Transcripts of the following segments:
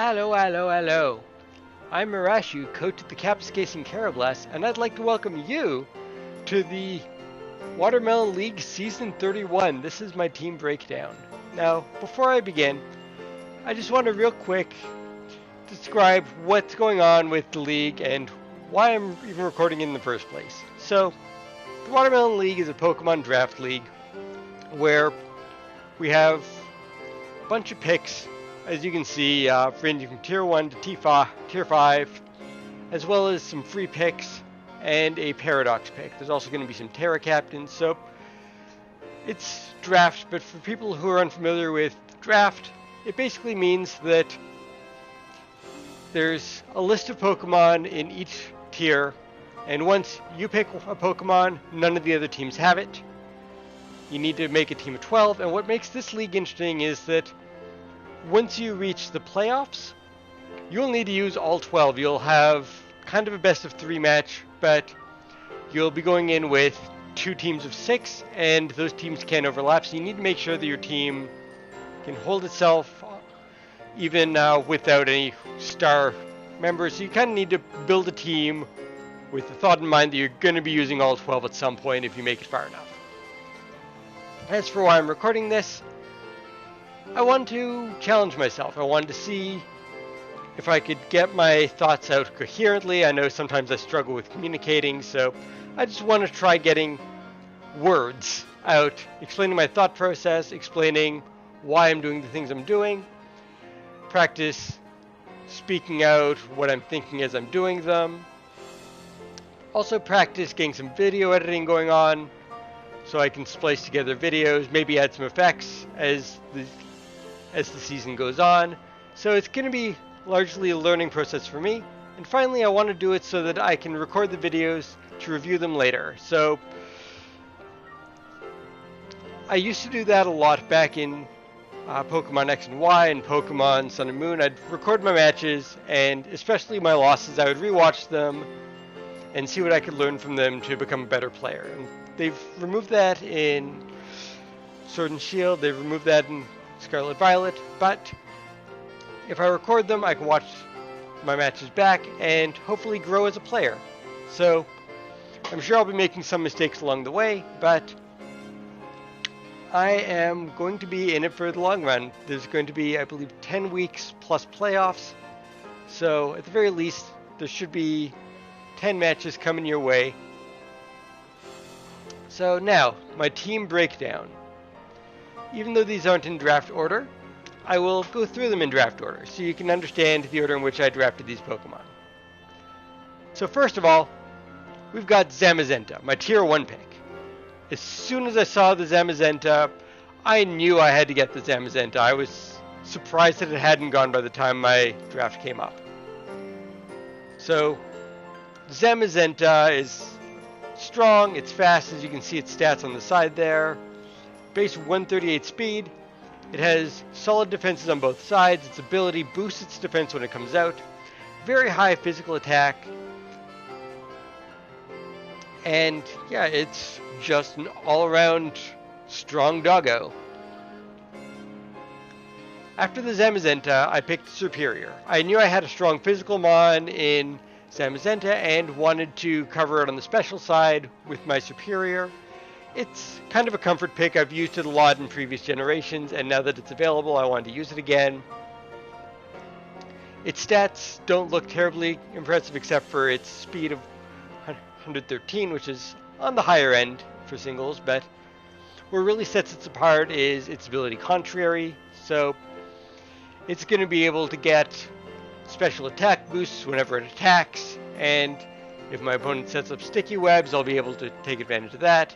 Hello, hello, hello. I'm Marashu, coach of the Kapuskasing Karrablasts, and I'd like to welcome you to the Watermelon League Season 31. This is my team breakdown. Now, before I begin, I just want to real quick describe what's going on with the league and why I'm even recording in the first place. So, the Watermelon League is a Pokemon draft league where we have a bunch of picks. As you can see, ranging from Tier 1 to Tier 5, as well as some free picks and a Paradox pick. There's also going to be some Terra Captains, so it's draft, but for people who are unfamiliar with draft, it basically means that there's a list of Pokemon in each tier, and once you pick a Pokemon, none of the other teams have it. You need to make a team of 12, and what makes this league interesting is that once you reach the playoffs, you'll need to use all 12. You'll have kind of a best of 3 match, but you'll be going in with 2 teams of 6, and those teams can't overlap, so you need to make sure that your team can hold itself even without any star members. So you kind of need to build a team with the thought in mind that you're going to be using all 12 at some point if you make it far enough. As for why I'm recording this, I wanted to challenge myself. I wanted to see if I could get my thoughts out coherently. I know sometimes I struggle with communicating, so I just want to try getting words out, explaining my thought process, explaining why I'm doing the things I'm doing, practice speaking out what I'm thinking as I'm doing them, also practice getting some video editing going on so I can splice together videos, maybe add some effects as the season goes on. So it's going to be largely a learning process for me. And finally, I want to do it so that I can record the videos to review them later. So I used to do that a lot back in Pokemon X and Y and Pokemon Sun and Moon. I'd record my matches, and especially my losses, I would rewatch them and see what I could learn from them to become a better player. And they've removed that in Sword and Shield, they've removed that in Scarlet Violet, but if I record them, I can watch my matches back and hopefully grow as a player. So I'm sure I'll be making some mistakes along the way, but I am going to be in it for the long run. There's going to be, I believe, 10 weeks plus playoffs, so at the very least, there should be 10 matches coming your way. So now, my team breakdown. Even though these aren't in draft order, I will go through them in draft order so you can understand the order in which I drafted these Pokemon. So first of all, we've got Zamazenta, my Tier 1 pick. As soon as I saw the Zamazenta, I knew I had to get the Zamazenta. I was surprised that it hadn't gone by the time my draft came up. So, Zamazenta is strong, it's fast, as you can see its stats on the side there. Base 138 speed. It has solid defenses on both sides. Its ability boosts its defense when it comes out. Very high physical attack. And yeah, it's just an all-around strong doggo. After the Zamazenta, I picked Superior. I knew I had a strong physical mon in Zamazenta and wanted to cover it on the special side with my Superior. It's kind of a comfort pick. I've used it a lot in previous generations, and now that it's available, I wanted to use it again. Its stats don't look terribly impressive except for its speed of 113, which is on the higher end for singles, but what really sets it apart is its ability Contrary, so it's going to be able to get special attack boosts whenever it attacks, and if my opponent sets up sticky webs, I'll be able to take advantage of that.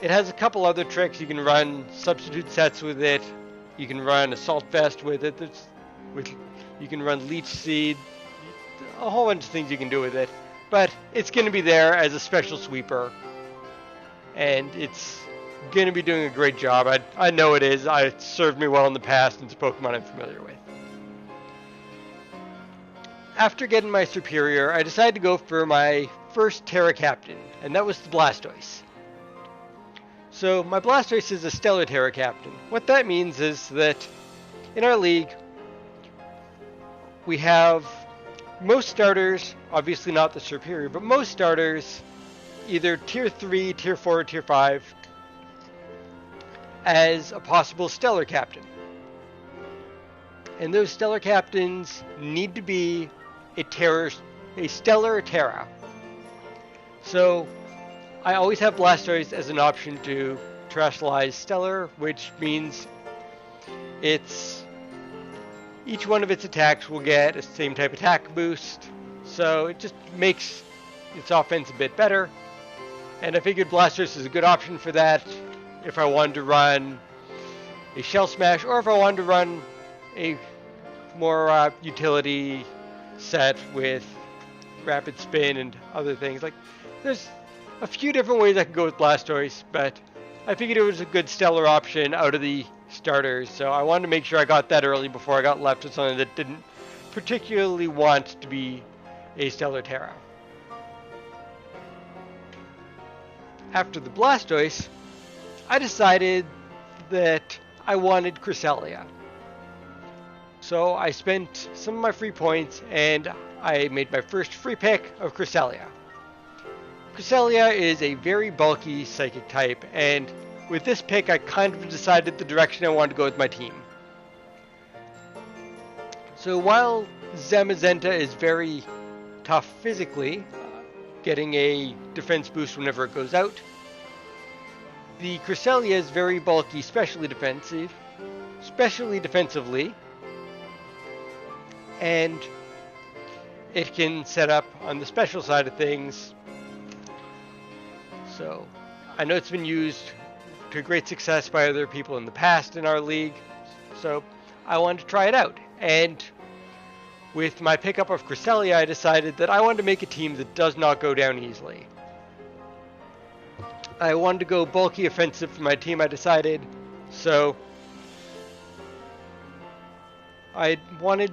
It has a couple other tricks. You can run substitute sets with it. You can run Assault Vest with it. You can run Leech Seed. A whole bunch of things you can do with it. But it's going to be there as a special sweeper. And it's going to be doing a great job. I know it is. It served me well in the past, and it's a Pokemon I'm familiar with. After getting my Superior, I decided to go for my first Terra Captain, and that was the Blastoise. So my Blastoise is a Stellar Terra Captain. What that means is that in our league, we have most starters, obviously not the superior, but most starters, either tier 3, tier 4, or tier 5, as a possible stellar captain. And those stellar captains need to be a stellar Terra. So I always have Blastoise as an option to terrestrialize stellar, which means each one of its attacks will get a same type attack boost, so it just makes its offense a bit better. And I figured Blastoise is a good option for that if I wanted to run a Shell Smash, or if I wanted to run a more utility set with Rapid Spin and other things. Like, there's a few different ways I could go with Blastoise, but I figured it was a good stellar option out of the starters, so I wanted to make sure I got that early before I got left with something that didn't particularly want to be a stellar Terra. After the Blastoise, I decided that I wanted Cresselia. So I spent some of my free points and I made my first free pick of Cresselia. Cresselia is a very bulky psychic type, and with this pick I kind of decided the direction I wanted to go with my team. So while Zamazenta is very tough physically, getting a defense boost whenever it goes out, the Cresselia is very bulky, especially defensively, and it can set up on the special side of things. So I know it's been used to great success by other people in the past in our league, so I wanted to try it out. And with my pickup of Cresselia, I decided that I wanted to make a team that does not go down easily. I wanted to go bulky offensive for my team, I decided, so I wanted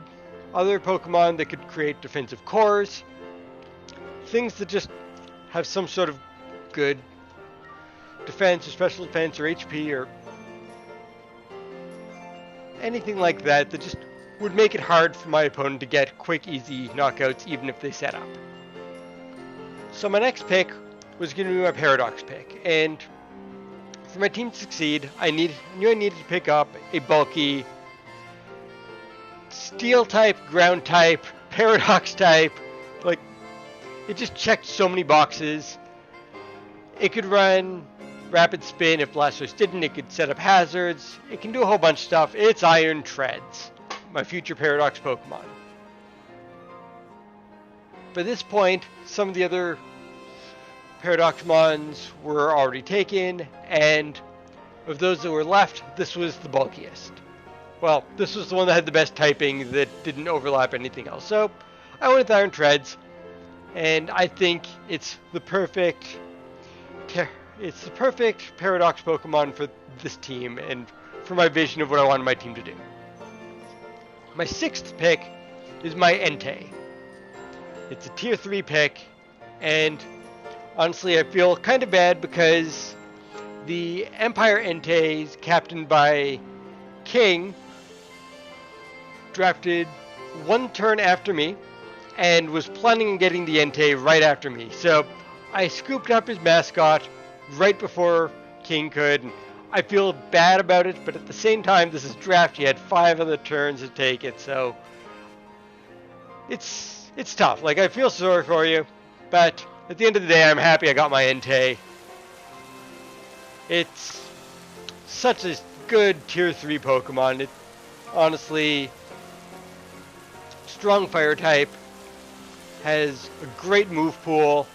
other Pokemon that could create defensive cores, things that just have some sort of good defense or special defense or HP or anything like that that just would make it hard for my opponent to get quick, easy knockouts even if they set up. So my next pick was going to be my Paradox pick, and for my team to succeed, I knew I needed to pick up a bulky Steel type, Ground type, Paradox type. Like, it just checked so many boxes. It could run Rapid Spin if Blastoise didn't. It could set up hazards. It can do a whole bunch of stuff. It's Iron Treads, my future Paradox Pokemon. By this point, some of the other Paradoxmons were already taken, and of those that were left, this was the bulkiest. Well, this was the one that had the best typing that didn't overlap anything else. So I went with Iron Treads, and I think it's the perfect Paradox Pokemon for this team and for my vision of what I wanted my team to do. My sixth pick is my Entei. It's a tier 3 pick, and honestly I feel kind of bad because the Empire Entei is captained by King, drafted one turn after me and was planning on getting the Entei right after me. So I scooped up his mascot right before King could. And I feel bad about it, but at the same time, this is draft. He had 5 other turns to take it, so it's tough. Like, I feel sorry for you, but at the end of the day, I'm happy I got my Entei. It's such a good tier 3 Pokemon. It honestly, strong fire type, has a great move pool,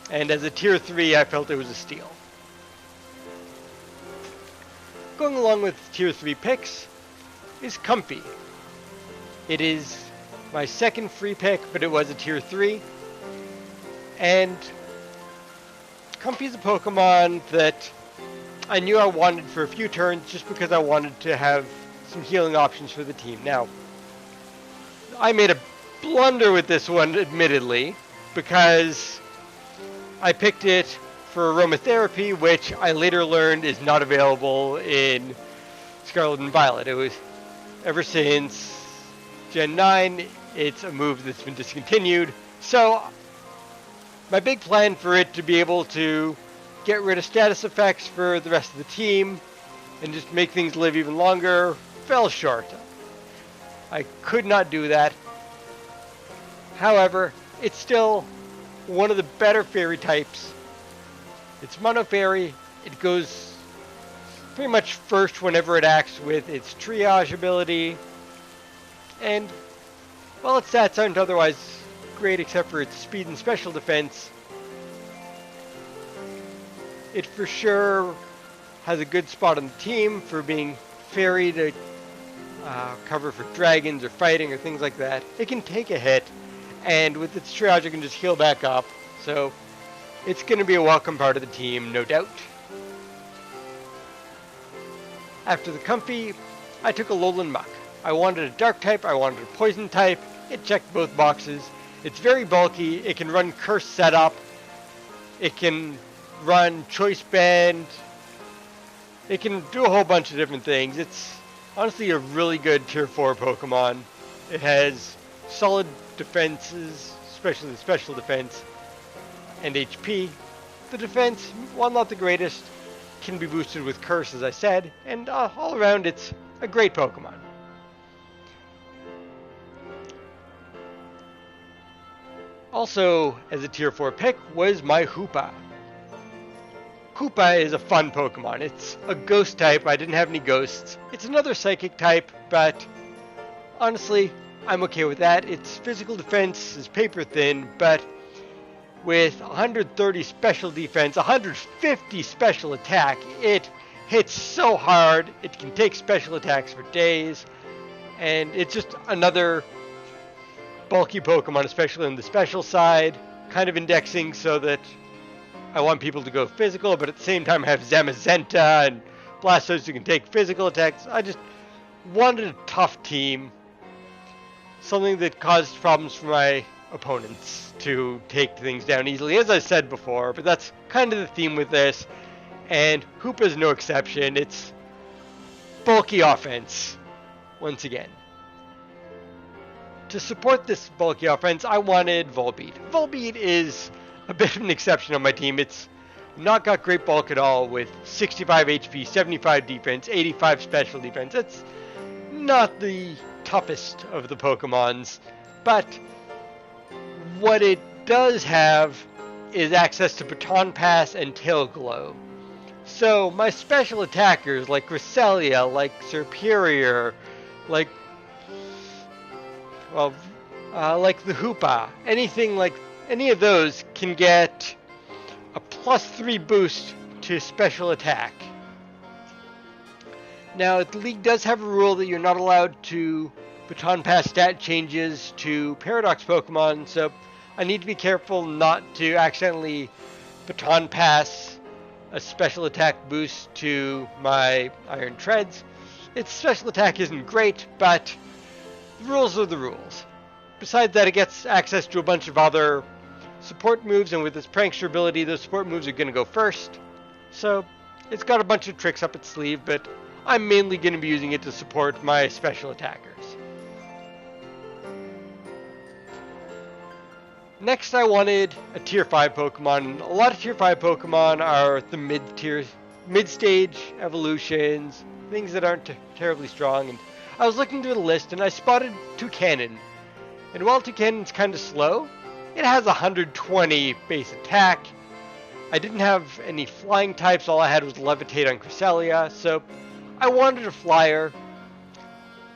and as a tier 3 I felt it was a steal. Going along with tier 3 picks is Comfey. It is my second free pick, but it was a tier 3, and Comfey's a Pokemon that I knew I wanted for a few turns just because I wanted to have some healing options for the team. Now, I made a blunder with this one, admittedly, because I picked it for aromatherapy, which I later learned is not available in Scarlet and Violet. It was, ever since Gen 9, it's a move that's been discontinued. So my big plan for it to be able to get rid of status effects for the rest of the team and just make things live even longer fell short. I could not do that. However, it's still one of the better fairy types. It's mono fairy. It goes pretty much first whenever it acts with its triage ability. And while its stats aren't otherwise great except for its speed and special defense, it for sure has a good spot on the team for being fairy to cover for dragons or fighting or things like that. It can take a hit, and with its triage it can just heal back up. So it's going to be a welcome part of the team, no doubt. After the comfy, I took a Lowland Muck. I wanted a dark type, I wanted a poison type. It checked both boxes. It's very bulky. It can run curse setup. It can run choice band. It can do a whole bunch of different things. It's honestly a really good tier 4 Pokemon. It has solid defenses, especially the special defense, and HP. The defense, while not the greatest, can be boosted with curse, as I said, and all around it's a great Pokemon. Also, as a tier 4 pick, was my Hoopa. Hoopa is a fun Pokemon. It's a ghost type. I didn't have any ghosts. It's another psychic type, but honestly, I'm okay with that. Its physical defense is paper thin, but with 130 special defense, 150 special attack, it hits so hard. It can take special attacks for days, and it's just another bulky Pokemon, especially on the special side, kind of indexing so that I want people to go physical, but at the same time I have Zamazenta and Blastoise who can take physical attacks. I just wanted a tough team, something that caused problems for my opponents to take things down easily, as I said before, but that's kind of the theme with this, and Hoopa is no exception. It's bulky offense, once again. To support this bulky offense, I wanted Volbeat. Volbeat is a bit of an exception on my team. It's not got great bulk at all with 65 HP, 75 defense, 85 special defense. It's not the toughest of the Pokemons, but what it does have is access to Baton Pass and Tail Glow. So my special attackers like Cresselia, like Serperior, like the Hoopa, anything like any of those can get a +3 boost to special attack. Now, the league does have a rule that you're not allowed to Baton Pass stat changes to Paradox Pokemon, so I need to be careful not to accidentally Baton Pass a special attack boost to my Iron Treads. Its special attack isn't great, but the rules are the rules. Besides that, it gets access to a bunch of other support moves, and with its prankster ability, those support moves are going to go first. So it's got a bunch of tricks up its sleeve, but I'm mainly going to be using it to support my special attackers. Next, I wanted a tier 5 Pokemon. A lot of tier 5 Pokemon are the mid-stage evolutions, things that aren't terribly strong. And I was looking through the list and I spotted Toucanon. And while Toucanon's kind of slow, it has 120 base attack. I didn't have any flying types, all I had was Levitate on Cresselia, so I wanted a flyer.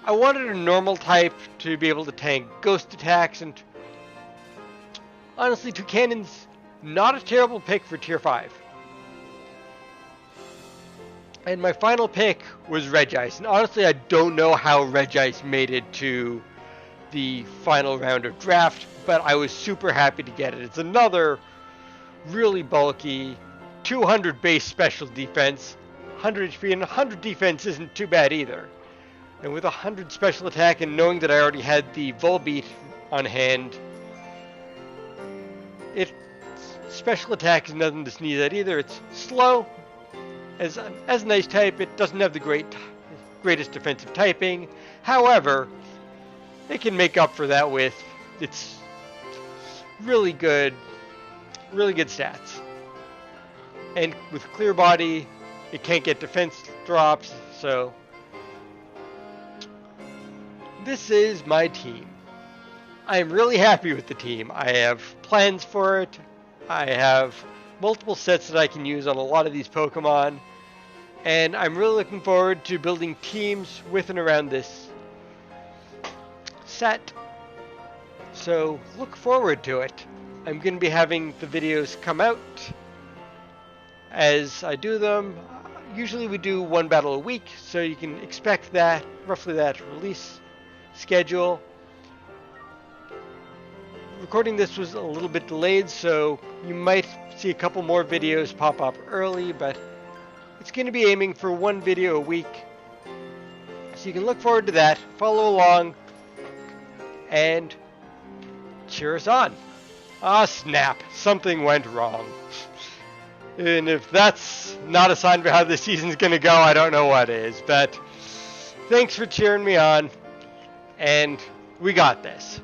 I wanted a normal type to be able to tank ghost attacks, and honestly, Toucanon's not a terrible pick for tier 5. And my final pick was Regice, and honestly I don't know how Regice made it to the final round of draft, but I was super happy to get it. It's another really bulky 200 base special defense, 100 HP, and 100 defense isn't too bad either. And with 100 special attack and knowing that I already had the Volbeat on hand, its special attack is nothing to sneeze at either. It's slow. As a nice type, it doesn't have the greatest defensive typing. However, it can make up for that with its really good stats. And with clear body, it can't get defense drops, so this is my team. I am really happy with the team. I have plans for it. I have multiple sets that I can use on a lot of these Pokemon, and I'm really looking forward to building teams with and around this set. So look forward to it. I'm going to be having the videos come out as I do them. Usually we do one battle a week, so you can expect that, roughly that release schedule. Recording this was a little bit delayed, so you might see a couple more videos pop up early, but it's going to be aiming for one video a week. So you can look forward to that, follow along, and cheer us on. Ah, snap. Something went wrong. And if that's not a sign for how this season's going to go, I don't know what is. But thanks for cheering me on, and we got this.